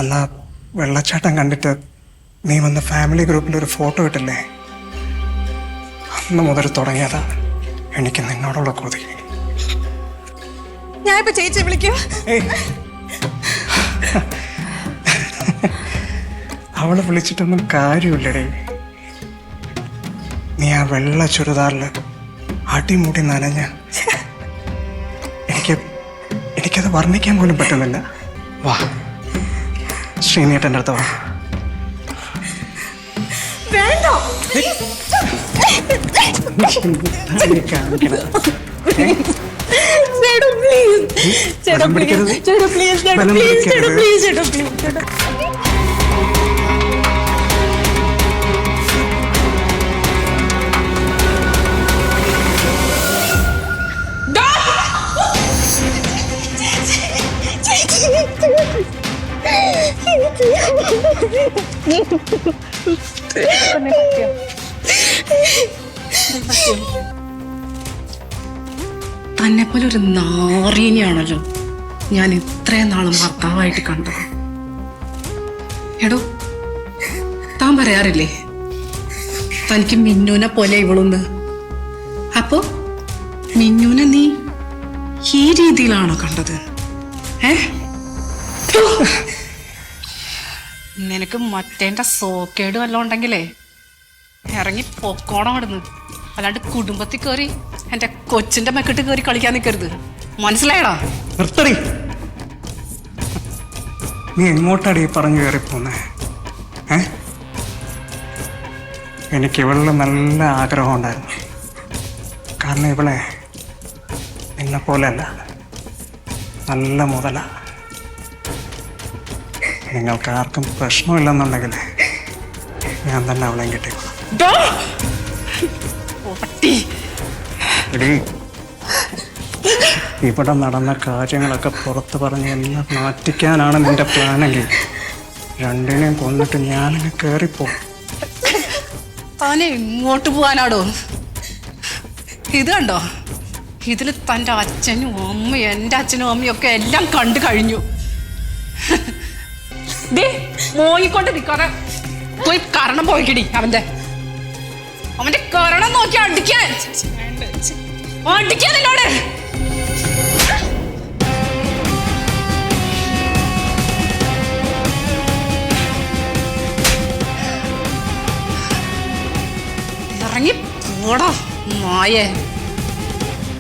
അന്നാ വെള്ളച്ചാട്ടം കണ്ടിട്ട് നീ വന്ന ഫാമിലി ഗ്രൂപ്പിൽ ഒരു ഫോട്ടോ ഇട്ടില്ലേ? അന്ന് മുതൽ തുടങ്ങിയതാ എനിക്ക് നിന്നോടുള്ള കൊതി. ഞാൻ ഇപ്പൊ ചേച്ചി വിളിക്കും. അവളെ വിളിച്ചിട്ടൊന്നും കാര്യമില്ലടേ. നീ ആ വെള്ള ചുരിദാറില് അടിമുടി നനഞ്ഞ എനിക്കത് വർണ്ണിക്കാൻ പോലും പറ്റുന്നില്ല. വാ, ശ്രീനേട്ടൻ്റെ അടുത്ത് വാ. വേണ്ടോ? തന്നെ പോലെ ഒരു നാറീനെയാണല്ലോ ഞാൻ ഇത്രയും നാളും ഭർത്താവായിട്ട് കണ്ടത്. എടോ, താൻ പറയാറില്ലേ തനിക്ക് മിന്നൂനെ പോലെ ഇവളൊന്ന്? അപ്പോ മിന്നൂനെ നീ ഈ രീതിയിലാണോ കണ്ടത്? നിനക്ക് മറ്റേന്റെ സോക്കേട് വല്ലതും ഉണ്ടെങ്കിലേ ഇറങ്ങി പൊക്കോണം അവിടുന്ന്. അല്ലാണ്ട് കുടുംബത്തിൽ കയറി എന്റെ കൊച്ചിന്റെ മെക്കിട്ട് കയറി കളിക്കാൻ നിൽക്കരുത്. മനസ്സിലായടാ? നിർത്തടി. നീ എങ്ങോട്ടാടി പറഞ്ഞു കയറി പോന്നേ? എനിക്ക് ഇവളിൽ നല്ല ആഗ്രഹം ഉണ്ടായിരുന്നു. കാരണം ഇവളെ നിന്നെ പോലെയല്ല, നല്ല മുതല. നിങ്ങൾക്ക് ആർക്കും പ്രശ്നമില്ലെന്നുണ്ടെങ്കിൽ ഞാൻ തന്നെ അവളെയും കിട്ടിക്കോളാം. ഇവിടെ നടന്ന കാര്യങ്ങളൊക്കെ പുറത്ത് പറഞ്ഞ് എന്നെ മാറ്റിക്കാനാണ് നിന്റെ പ്ലാനെങ്കിൽ രണ്ടിനെയും കൊന്നിട്ട് ഞാനങ്ങ് കയറിപ്പോ. താനെ ഇങ്ങോട്ട് പോവാനാടോ? ഇത് കണ്ടോ? ഇതിൽ തൻ്റെ അച്ഛനും അമ്മയും എൻ്റെ അച്ഛനും അമ്മയും ഒക്കെ എല്ലാം കണ്ടു കഴിഞ്ഞു. മോങ്ങിക്കൊണ്ട് നിൽക്കാതെ പോയി കരണം പോയിക്കടി. അവന്റെ കരണം നോക്കി അടിക്കാൻ എന്നോട്. ഇറങ്ങി പോടാ നായേ.